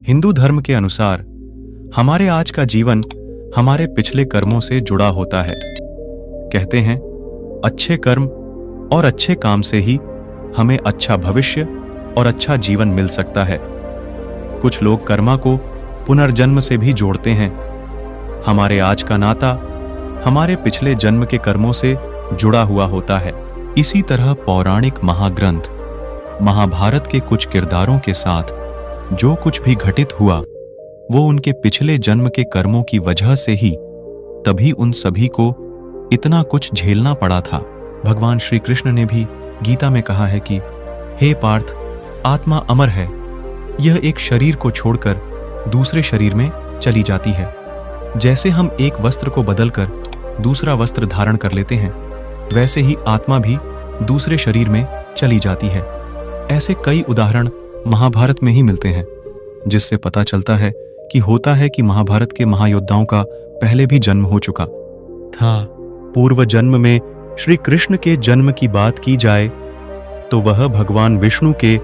हिंदू धर्म के अनुसार हमारे आज का जीवन हमारे पिछले कर्मों से जुड़ा होता है। कहते हैं अच्छे कर्म और अच्छे काम से ही हमें अच्छा भविष्य और अच्छा जीवन मिल सकता है। कुछ लोग कर्मा को पुनर्जन्म से भी जोड़ते हैं। हमारे आज का नाता हमारे पिछले जन्म के कर्मों से जुड़ा हुआ होता है। इसी तरह पौराणिक महाग्रंथ महाभारत के कुछ किरदारों के साथ जो कुछ भी घटित हुआ वो उनके पिछले जन्म के कर्मों की वजह से ही, तभी उन सभी को इतना कुछ झेलना पड़ा था। भगवान श्री कृष्ण ने भी गीता में कहा है कि हे पार्थ, आत्मा अमर है, यह एक शरीर को छोड़कर दूसरे शरीर में चली जाती है। जैसे हम एक वस्त्र को बदलकर दूसरा वस्त्र धारण कर लेते हैं, वैसे ही आत्मा भी दूसरे शरीर में चली जाती है। ऐसे कई उदाहरण महाभारत में ही मिलते हैं, जिससे पता चलता है कि होता है कि महाभारत के महायोद्धाओं का पहले भी जन्म हो चुका था। पूर्व जन्म में श्री कृष्ण के जन्म की बात की जाए तो वह भगवान विष्णु के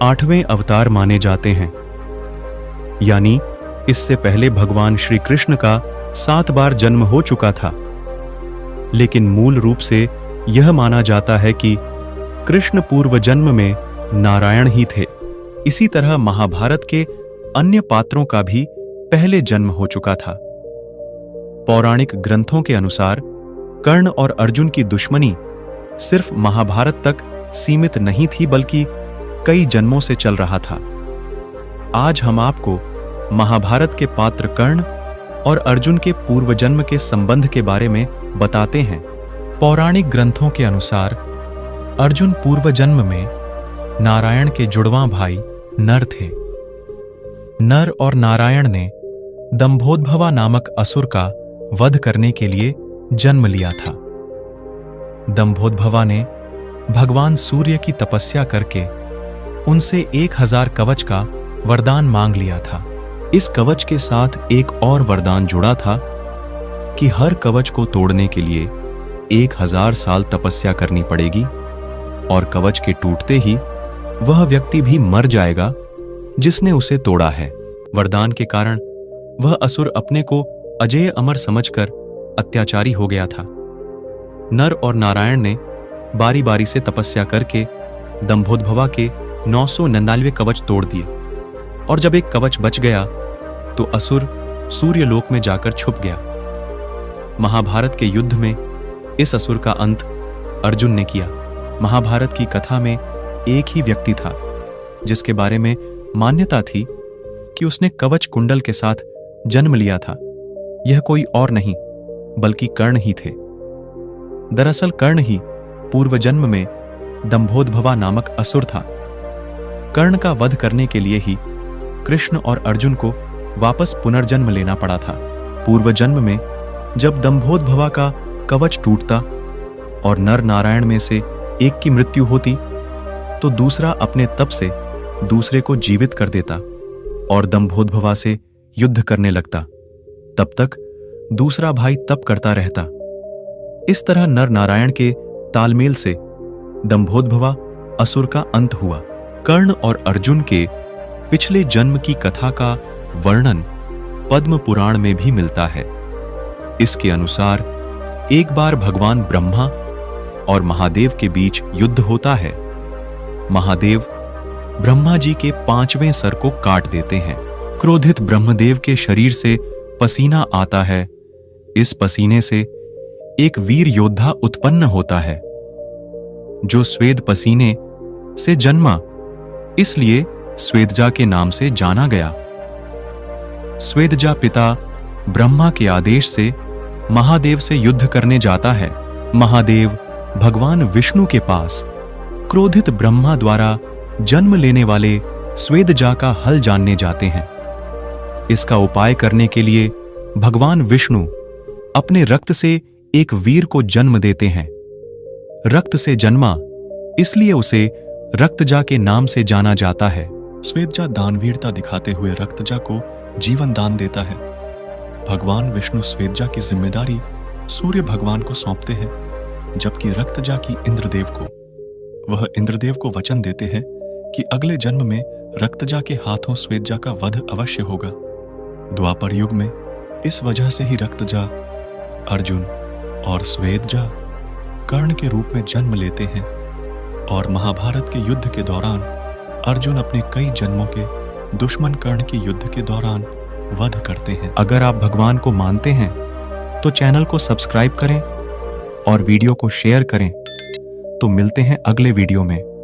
8वें अवतार माने जाते हैं। यानी इससे पहले भगवान श्री कृष्ण का 7 बार जन्म हो चुका था। लेकिन मूल रूप से यह माना जाता है कि कृष्ण पूर्व जन्म में नारायण ही थे। इसी तरह महाभारत के अन्य पात्रों का भी पहले जन्म हो चुका था। पौराणिक ग्रंथों के अनुसार कर्ण और अर्जुन की दुश्मनी सिर्फ महाभारत तक सीमित नहीं थी, बल्कि कई जन्मों से चल रहा था। आज हम आपको महाभारत के पात्र कर्ण और अर्जुन के पूर्व जन्म के संबंध के बारे में बताते हैं। पौराणिक ग्रंथों के अनुसार अर्जुन पूर्व जन्म में नारायण के जुड़वां भाई नर थे। नर और नारायण ने दंभोदभवा नामक असुर का वध करने के लिए जन्म लिया था। दंभोदभवा ने भगवान सूर्य की तपस्या करके उनसे 1000 कवच का वरदान मांग लिया था। इस कवच के साथ एक और वरदान जुड़ा था कि हर कवच को तोड़ने के लिए 1000 साल तपस्या करनी पड़ेगी और कवच के टूटते ही वह व्यक्ति भी मर जाएगा जिसने उसे तोड़ा है। वरदान के कारण वह असुर अपने को अजेय अमर समझकर अत्याचारी हो गया था। नर और नारायण ने बारी बारी से तपस्या करके दंभोदभवा के 999 कवच तोड़ दिए, और जब एक कवच बच गया तो असुर सूर्यलोक में जाकर छुप गया। महाभारत के युद्ध में इस असुर का अंत अर्जुन ने किया। महाभारत की कथा में एक ही व्यक्ति था जिसके बारे में मान्यता थी कि उसने कवच कुंडल के साथ जन्म लिया था। यह कोई और नहीं बल्कि कर्ण ही थे। दरअसल कर्ण ही पूर्व जन्म में दंभोदभवा नामक असुर था। कर्ण का वध करने के लिए ही कृष्ण और अर्जुन को वापस पुनर्जन्म लेना पड़ा था। पूर्व जन्म में जब दंभोदभवा का कवच टूटता और नर नारायण में से एक की मृत्यु होती तो दूसरा अपने तप से दूसरे को जीवित कर देता और दंभोदभवा से युद्ध करने लगता। तब तक दूसरा भाई तप करता रहता। इस तरह नर नारायण के तालमेल से दंभोदभवा असुर का अंत हुआ। कर्ण और अर्जुन के पिछले जन्म की कथा का वर्णन पद्म पुराण में भी मिलता है। इसके अनुसार एक बार भगवान ब्रह्मा और महादेव के बीच युद्ध होता है। महादेव ब्रह्मा जी के 5वें सर को काट देते हैं। क्रोधित ब्रह्मदेव के शरीर से पसीना आता है। इस पसीने से एक वीर योद्धा उत्पन्न होता है जो स्वेद पसीने से जन्मा, इसलिए स्वेदजा के नाम से जाना गया। स्वेदजा पिता ब्रह्मा के आदेश से महादेव से युद्ध करने जाता है। महादेव भगवान विष्णु के पास क्रोधित ब्रह्मा द्वारा जन्म लेने वाले स्वेदजा का हल जानने जाते हैं। इसका उपाय करने के लिए भगवान विष्णु अपने रक्त से एक वीर को जन्म देते हैं। रक्त से जन्मा इसलिए उसे रक्तजा के नाम से जाना जाता है। स्वेदजा दानवीरता दिखाते हुए रक्तजा को जीवन दान देता है। भगवान विष्णु स्वेदजा की जिम्मेदारी सूर्य भगवान को सौंपते हैं, जबकि रक्तजा की इंद्रदेव को। वह इंद्रदेव को वचन देते हैं कि अगले जन्म में रक्तजा के हाथों श्वेतजा का वध अवश्य होगा। द्वापर युग में इस वजह से ही रक्तजा, अर्जुन और श्वेतजा कर्ण के रूप में जन्म लेते हैं और महाभारत के युद्ध के दौरान अर्जुन अपने कई जन्मों के दुश्मन कर्ण की युद्ध के दौरान वध करते हैं। अगर आप भगवान को मानते हैं तो चैनल को सब्सक्राइब करें और वीडियो को शेयर करें। तो मिलते हैं अगले वीडियो में।